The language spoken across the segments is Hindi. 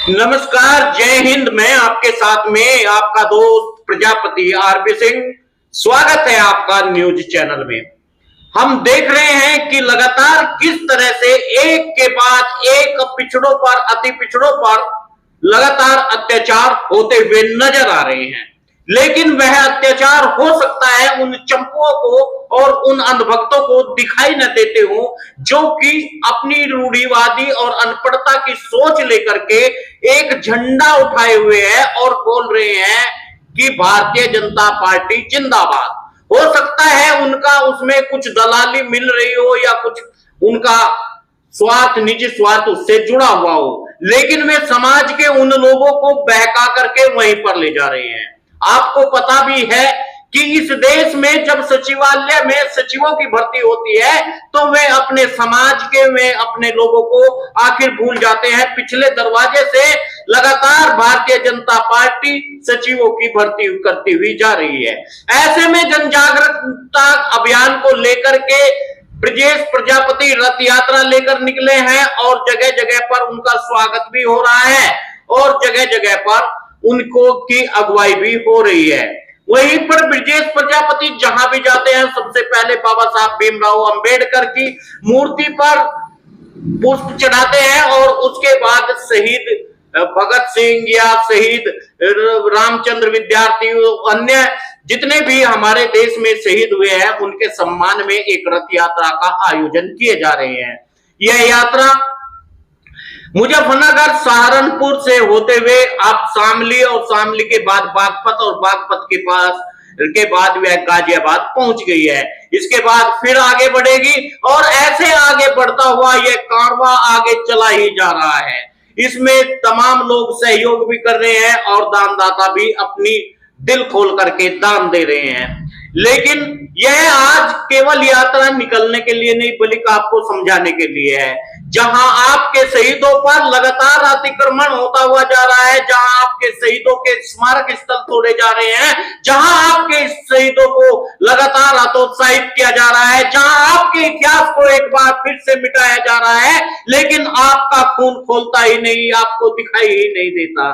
नमस्कार, जय हिंद। मैं आपके साथ में आपका दोस्त प्रजापति आरपी सिंह। स्वागत है आपका न्यूज चैनल में। हम देख रहे हैं कि लगातार किस तरह से एक के बाद एक पिछड़ों पर, अति पिछड़ों पर लगातार अत्याचार होते हुए नजर आ रहे हैं। लेकिन वह अत्याचार हो सकता है उन चंपुओं को और उन अंधभक्तों को दिखाई न देते हो, जो कि अपनी रूढ़िवादी और अनपढ़ता की सोच लेकर के एक झंडा उठाए हुए हैं और बोल रहे हैं कि भारतीय जनता पार्टी जिंदाबाद। हो सकता है उनका उसमें कुछ दलाली मिल रही हो या कुछ उनका स्वार्थ, निजी स्वार्थ उससे जुड़ा हुआ हो, लेकिन वे समाज के उन लोगों को बहका करके वहीं पर ले जा रहे हैं। आपको पता भी है कि इस देश में जब सचिवालय में सचिवों की भर्ती होती है तो वे अपने समाज के, वे अपने लोगों को आखिर भूल जाते हैं। पिछले दरवाजे से लगातार भारतीय जनता पार्टी सचिवों की भर्ती करती हुई जा रही है। ऐसे में जन जागरूकता अभियान को लेकर के ब्रजेश प्रजापति रथ यात्रा लेकर निकले हैं और जगह जगह पर उनका स्वागत भी हो रहा है और जगह जगह पर उनको की अगुवाई भी हो रही है। वहीं पर ब्रजेश प्रजापति जहां भी जाते हैं सबसे पहले बाबा साहब भीमराव अंबेडकर की मूर्ति पर पुष्प चढ़ाते हैं और उसके बाद शहीद भगत सिंह या शहीद रामचंद्र विद्यार्थी, अन्य जितने भी हमारे देश में शहीद हुए हैं उनके सम्मान में एक रथ यात्रा का आयोजन किए जा रहे हैं। यह यात्रा मुजफ्फरनगर, सहारनपुर से होते हुए आप शामली और शामली के बाद बागपत और बागपत के बाद वह गाजियाबाद पहुंच गई है। इसके बाद फिर आगे बढ़ेगी और ऐसे आगे बढ़ता हुआ यह कारवां आगे चला ही जा रहा है। इसमें तमाम लोग सहयोग भी कर रहे हैं और दानदाता भी अपनी दिल खोल करके दान दे रहे हैं। लेकिन यह आज केवल यात्रा निकलने के लिए नहीं बल्कि आपको समझाने के लिए है। जहां आपके शहीदों पर लगातार अतिक्रमण होता हुआ जा रहा है, जहां आपके शहीदों के स्मारक स्थल तोड़े जा रहे हैं, जहां आपके शहीदों को लगातार हतोत्साहित किया जा रहा है, जहां आपके इतिहास को एक बार फिर से मिटाया जा रहा है, लेकिन आपका खून खोलता ही नहीं, आपको दिखाई ही नहीं देता।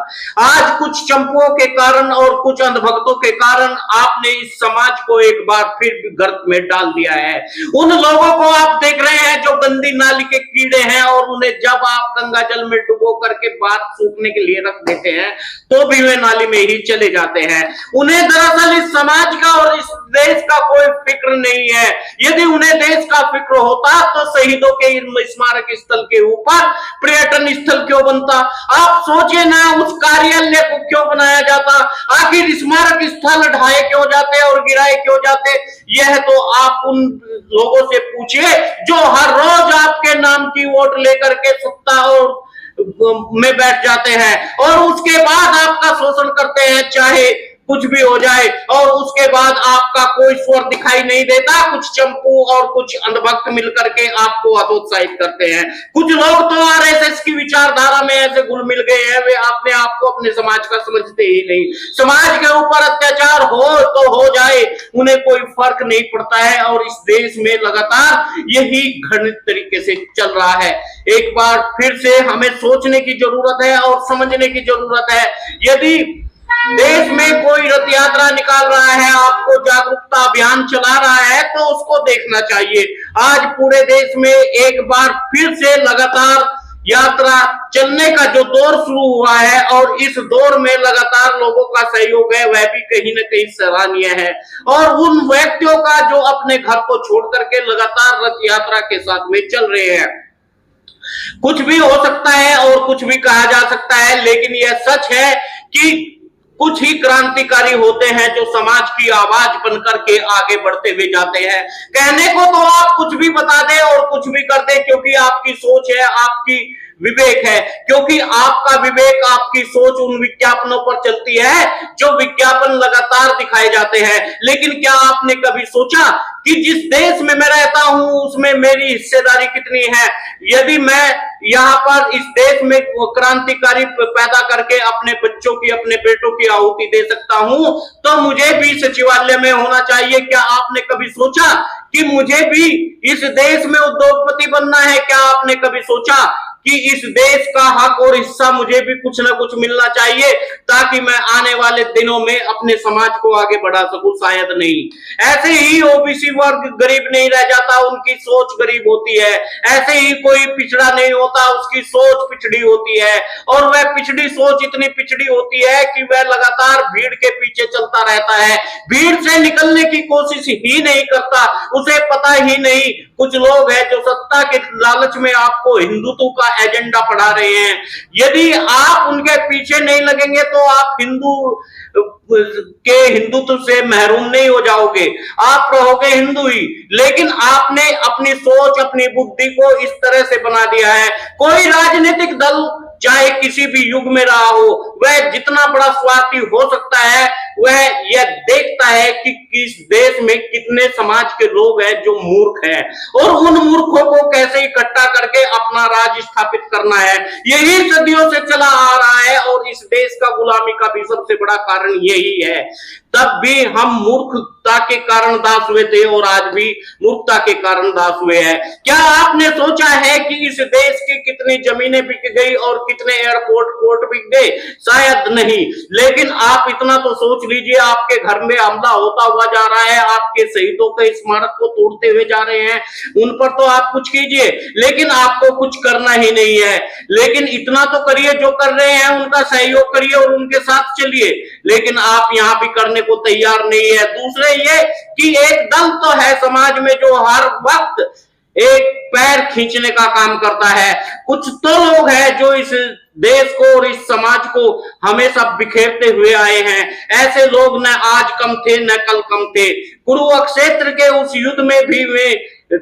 आज कुछ चंपुओं के कारण और कुछ अंधभक्तों के कारण आपने इस समाज को एक बार फिर गर्त में डाल दिया है। उन लोगों को आप देख रहे हैं जो गंदी नाली के कीड़े हैं और उन्हें जब आप गंगा जल में डुबो करके बाहर सूखने के लिए रख देते हैं तो भी वे नाली में ही चले जाते हैं। उन्हें दरअसल इस समाज का और इस देश का कोई फिक्र नहीं है। यदि उन्हें देश का फिक्र होता तो शहीदों के स्मारक स्थल के ऊपर पर्यटन स्थल क्यों बनता? आप सोचिए ना, उस कार्यालय को क्यों बनाया जाता? आखिर स्मारक स्थल ढाए क्यों जाते और गिराए क्यों जाते? यह तो आप उन लोगों से पूछिए जो हर रोज आपके नाम की वोट लेकर के सत्ता और में बैठ जाते हैं और उसके बाद आपका शोषण करते हैं, चाहे कुछ भी हो जाए, और उसके बाद आपका कोई स्वर दिखाई नहीं देता। कुछ चंपू और कुछ अंधभक्त मिलकर के आपको हतोत्साहित करते हैं। कुछ लोग तो आरएसएस की विचारधारा में ऐसे घुल मिल गए हैं, वे अपने आप को अपने समाज का समझते ही नहीं। समाज के ऊपर अत्याचार हो तो हो जाए, उन्हें कोई फर्क नहीं पड़ता है और इस देश में लगातार यही घृणित तरीके से चल रहा है। एक बार फिर से हमें सोचने की जरूरत है और समझने की जरूरत है। यदि देश में कोई रथ यात्रा निकाल रहा है, आपको जागरूकता अभियान चला रहा है, तो उसको देखना चाहिए। आज पूरे देश में एक बार फिर से लगातार यात्रा चलने का जो दौर शुरू हुआ है और इस दौर में लगातार लोगों का सहयोग है, वह भी कहीं ना कहीं सराहनीय है। और उन व्यक्तियों का जो अपने घर को छोड़ करके लगातार रथ यात्रा के साथ में चल रहे हैं। कुछ भी हो सकता है और कुछ भी कहा जा सकता है, लेकिन यह सच है कि कुछ ही क्रांतिकारी होते हैं जो समाज की आवाज बनकर के आगे बढ़ते हुए जाते हैं। कहने को तो आप कुछ भी बता दें और कुछ भी कर दें, क्योंकि आपकी सोच है, आपकी विवेक है, क्योंकि आपका विवेक, आपकी सोच उन विज्ञापनों पर चलती है जो विज्ञापन लगातार दिखाए जाते हैं। लेकिन क्या आपने कभी सोचा कि जिस देश में मैं रहता हूं उसमें मेरी हिस्सेदारी कितनी है? यदि मैं यहाँ पर इस देश में क्रांतिकारी पैदा करके अपने बच्चों की, अपने बेटों की आहुति दे सकता हूं तो मुझे भी सचिवालय में होना चाहिए। क्या आपने कभी सोचा कि मुझे भी इस देश में उद्योगपति बनना है? क्या आपने कभी सोचा कि इस देश का हक और हिस्सा मुझे भी कुछ ना कुछ मिलना चाहिए, ताकि मैं आने वाले दिनों में अपने समाज को आगे बढ़ा सकूं। शायद नहीं। ऐसे ही ओबीसी वर्ग गरीब नहीं रह जाता, उनकी सोच गरीब होती है। ऐसे ही कोई पिछड़ा नहीं होता, उसकी सोच पिछड़ी होती है। और वह पिछड़ी सोच इतनी पिछड़ी होती है कि वह लगातार भीड़ के पीछे चलता रहता है, भीड़ से निकलने की कोशिश ही नहीं करता। उसे पता ही नहीं, कुछ लोग हैं जो सत्ता के लालच में आपको हिंदुत्व का एजेंडा पढ़ा रहे हैं। यदि आप उनके पीछे नहीं लगेंगे तो आप हिंदुत्व से महरूम नहीं हो जाओगे, आप रहोगे हिंदू ही। लेकिन आपने अपनी सोच, अपनी बुद्धि को इस तरह से बना दिया है। कोई राजनीतिक दल चाहे किसी भी युग में रहा हो, वह जितना बड़ा स्वार्थी हो सकता है, वह यह देखता है कि किस देश में कितने समाज के लोग हैं जो मूर्ख हैं, और उन मूर्खों को कैसे इकट्ठा करके अपना राज स्थापित करना है। यही सदियों से चला आ रहा है, और इस देश का गुलामी का भी सबसे बड़ा कारण यही है। तब भी हम मूर्खता के कारण दास हुए थे, और आज भी मूर्खता के कारण दास हुए हैं। क्या आपने सोचा है कि इस देश की कितनी जमीनें बिक गई और कितने एयरपोर्ट पोर्ट बिक गए? शायद नहीं। लेकिन आप इतना तो सोच लीजिए, आपके घर में हमला होता हुआ जा रहा है, आपके शहीदों के स्मारक को तोड़ते हुए जा रहे हैं, उन पर तो आप कुछ कीजिए। लेकिन आपको कुछ करना ही नहीं है। लेकिन इतना तो करिए, जो कर रहे हैं उनका सहयोग करिए और उनके साथ चलिए। लेकिन आप यहां भी करने को तैयार नहीं है। दूसरे ये कि एक दल तो है समाज में जो हर वक्त एक पैर खींचने का काम करता है। कुछ तो लोग हैं जो इस देश को और इस समाज को हमेशा बिखेरते हुए आए हैं। ऐसे लोग न आज कम थे न कल कम थे। कुरुक्षेत्र के उस युद्ध में भी वे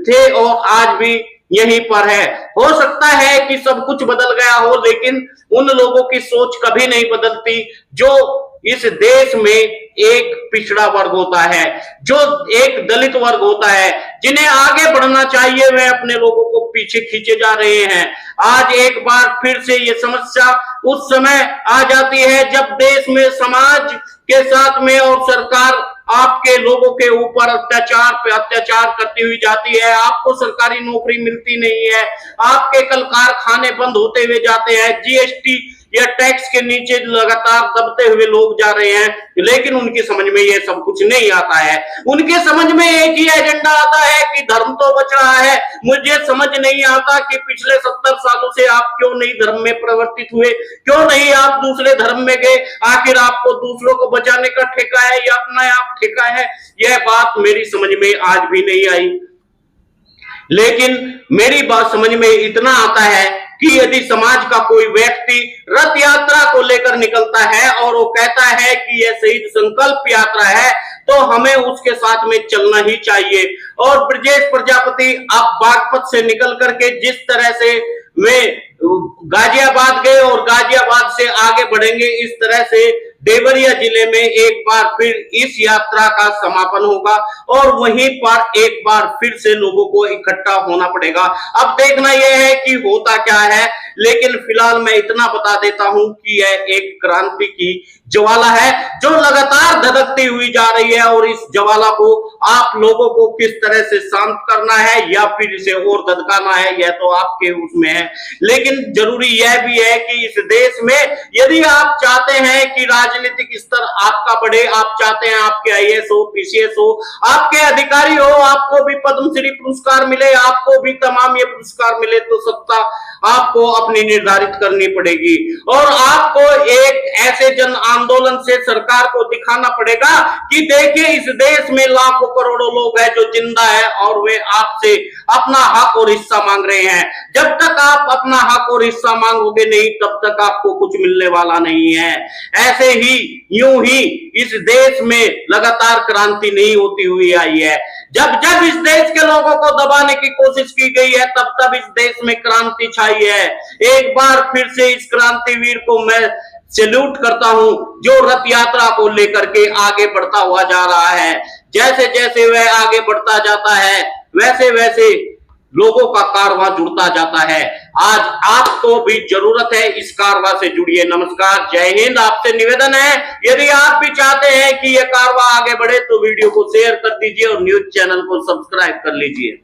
थे और आज भी यहीं पर है। हो सकता है कि सब कुछ बदल गया हो, लेकिन उन लोगों की सोच कभी नहीं बदलती जो इस देश में एक पिछड़ा वर्ग होता है, जो एक दलित वर्ग होता है, जिन्हें आगे बढ़ना चाहिए, वे अपने लोगों को पीछे खींचे जा रहे हैं। आज एक बार फिर से ये समस्या उस समय आ जाती है जब देश में समाज के साथ में और सरकार आपके लोगों के ऊपर अत्याचार पे अत्याचार करती हुई जाती है। आपको सरकारी नौकरी मिलती नहीं है, आपके कल कारखाने बंद होते हुए जाते हैं, जीएसटी या टैक्स के नीचे लगातार दबते हुए लोग जा रहे हैं। लेकिन उनकी समझ में ये सब कुछ नहीं आता है। उनके समझ में एक ही एजेंडा आता है कि धर्म तो बच रहा है। मुझे समझ नहीं आता कि पिछले 70 सालों से आप क्यों नहीं धर्म में परिवर्तित हुए, क्यों नहीं आप दूसरे धर्म में गए। आखिर आपको दूसरों को बचाने का ठेका है या अपना आप ठेका है? यह बात मेरी समझ में आज भी नहीं आई। लेकिन मेरी बात समझ में इतना आता है कि यदि समाज का कोई व्यक्ति रथ यात्रा को लेकर निकलता है और वो कहता है कि यह शहीद संकल्प यात्रा है, तो हमें उसके साथ में चलना ही चाहिए। और ब्रजेश प्रजापति आप बागपत से निकल करके जिस तरह से वे गाजियाबाद गए और गाजियाबाद से आगे बढ़ेंगे, इस तरह से देवरिया जिले में एक बार फिर इस यात्रा का समापन होगा और वहीं पर एक बार फिर से लोगों को इकट्ठा होना पड़ेगा। अब देखना यह है कि होता क्या है, लेकिन फिलहाल मैं इतना बता देता हूं कि यह एक क्रांति की ज्वाला है जो लगातार धधकती हुई जा रही है, और इस ज्वाला को आप लोगों को किस तरह से शांत करना है या फिर इसे और धधकाना है, यह तो आपके उसमें है। लेकिन जरूरी यह भी है कि इस देश में यदि आप चाहते हैं कि राजनीतिक स्तर आपका बढ़े, आप चाहते हैं आपके आईएएस हो, पीसीएस हो, आपके अधिकारी हो, आपको भी पद्मश्री पुरस्कार मिले, आपको भी तमाम ये पुरस्कार मिले, तो सत्ता आपको अपनी निर्धारित करनी पड़ेगी। और आपको एक ऐसे जन आंदोलन से सरकार को दिखाना पड़ेगा कि देखिए इस देश में लाखों करोड़ों लोग हैं जो जिंदा है और वे आपसे अपना हक और हिस्सा मांग रहे हैं। जब तक आप अपना हक और हिस्सा मांगोगे नहीं, तब तक आपको कुछ मिलने वाला नहीं है। ऐसे ही यूं ही इस देश में लगातार क्रांति नहीं होती हुई आई है। जब जब इस देश के लोगों को दबाने की कोशिश की गई है, तब तब इस देश में क्रांति छाई है। एक बार फिर से इस क्रांतिवीर को मैं सैल्यूट करता हूं जो रथ यात्रा को लेकर के आगे बढ़ता हुआ जा रहा है। जैसे जैसे वह आगे बढ़ता जाता है, वैसे वैसे लोगों का कारवां जुड़ता जाता है। आज आपको भी जरूरत है, इस कारवां से जुड़िए। नमस्कार, जय हिंद। आपसे निवेदन है, यदि आप भी चाहते हैं कि यह कारवां आगे बढ़े तो वीडियो को शेयर कर दीजिए और न्यूज चैनल को सब्सक्राइब कर लीजिए।